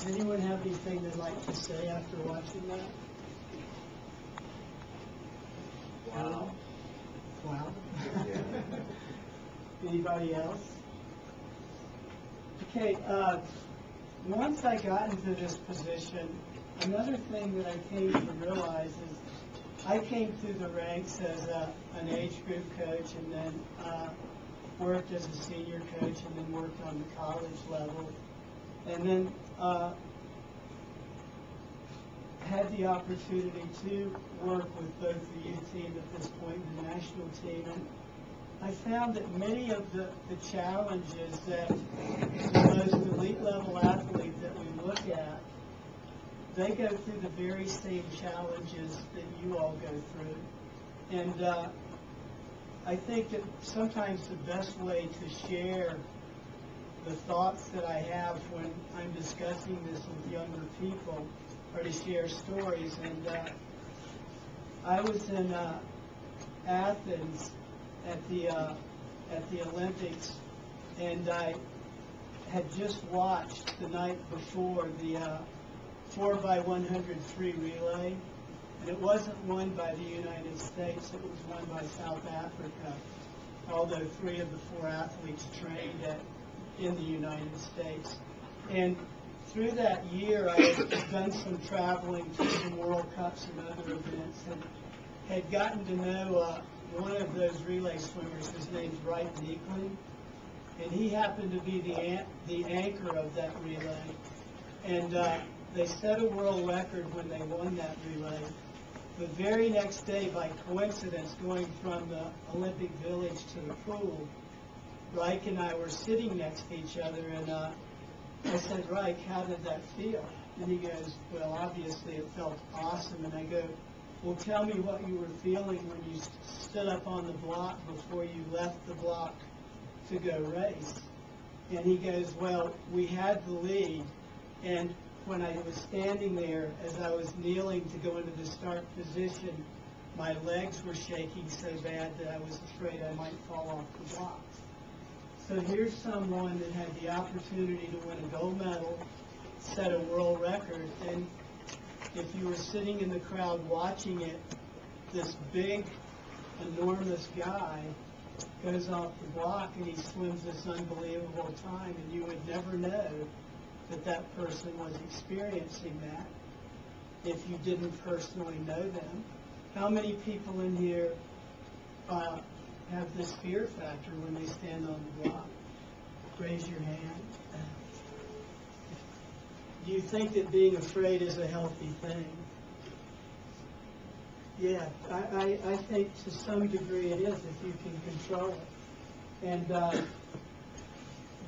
Does anyone have anything they'd like to say after watching that? Wow. Wow. Yeah. Anybody else? Okay, once I got into this position, another thing that I came to realize is I came through the ranks as an age group coach, and then worked as a senior coach, and then worked on the college level, and then had the opportunity to work with both the youth team at this point and the national team. And I found that many of the challenges that the most elite level athlete that we look at, they go through the very same challenges that you all go through. And I think that sometimes the best way to share the thoughts that I have when I'm discussing this with younger people are to share stories. And I was in Athens at the Olympics, and I had just watched the night before the 4x100 free relay, and it wasn't won by the United States, it was won by South Africa, although 3 of the 4 athletes trained in the United States. And through that year, I had done some traveling to some World Cups and other events, and had gotten to know one of those relay swimmers. His name's Wright Meekley, and he happened to be the anchor of that relay. And they set a world record when they won that relay. The very next day, by coincidence, going from the Olympic Village to the pool, Reich and I were sitting next to each other, and I said, Reich, how did that feel? And he goes, well, obviously it felt awesome. And I go, well, tell me what you were feeling when you stood up on the block before you left the block to go race. And he goes, well, we had the lead, and when I was standing there, as I was kneeling to go into the start position, my legs were shaking so bad that I was afraid I might fall off the block. So here's someone that had the opportunity to win a gold medal, set a world record, and if you were sitting in the crowd watching it, this big, enormous guy goes off the block and he swims this unbelievable time, and you would never know that that person was experiencing that if you didn't personally know them. How many people in here have this fear factor when they stand on the block? Raise your hand. Do you think that being afraid is a healthy thing? Yeah, I think to some degree it is if you can control it. And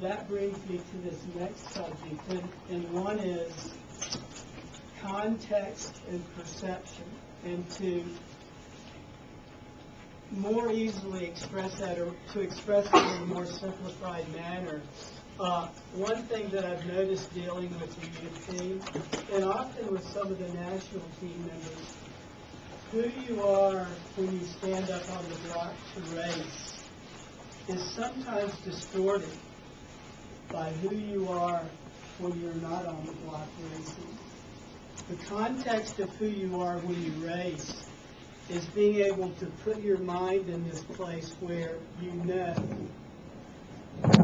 that brings me to this next subject, and one is context and perception. And to more easily express that, or to express it in a more simplified manner, one thing that I've noticed dealing with the youth team, and often with some of the national team members, who you are when you stand up on the block to race is sometimes distorted by who you are when you're not on the block racing. The context of who you are when you race is being able to put your mind in this place where you know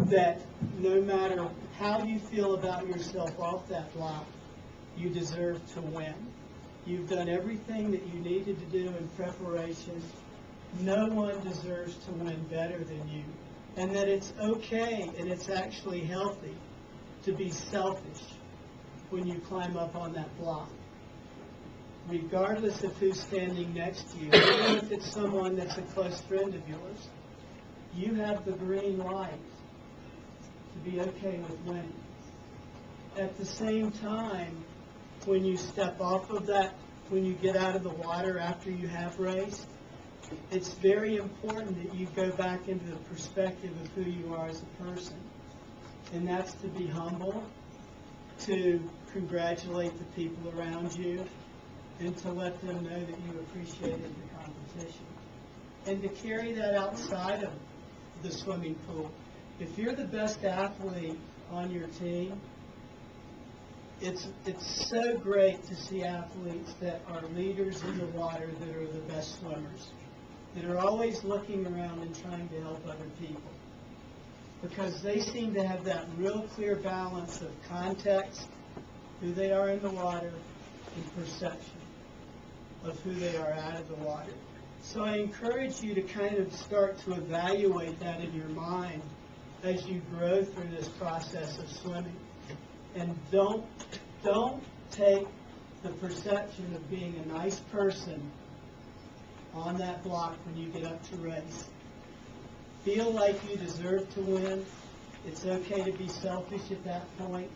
that no matter how you feel about yourself off that block, you deserve to win. You've done everything that you needed to do in preparation. No one deserves to win better than you. And that it's okay and it's actually healthy to be selfish when you climb up on that block. Regardless of who's standing next to you, even if it's someone that's a close friend of yours, you have the green light to be okay with winning. At the same time, when you step off of that, when you get out of the water after you have raced, it's very important that you go back into the perspective of who you are as a person. And that's to be humble, to congratulate the people around you, and to let them know that you appreciated the competition. And to carry that outside of the swimming pool. If you're the best athlete on your team, it's so great to see athletes that are leaders in the water that are the best swimmers, that are always looking around and trying to help other people, because they seem to have that real clear balance of context, who they are in the water, and perception of who they are out of the water. So I encourage you to kind of start to evaluate that in your mind as you grow through this process of swimming. And don't take the perception of being a nice person on that block when you get up to race. Feel like you deserve to win. It's okay to be selfish at that point,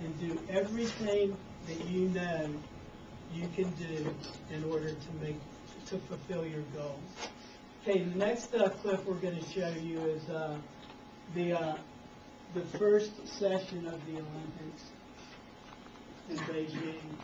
and do everything that you know you can do in order to fulfill your goals. Okay, the next clip we're going to show you is the first session of the Olympics in Beijing.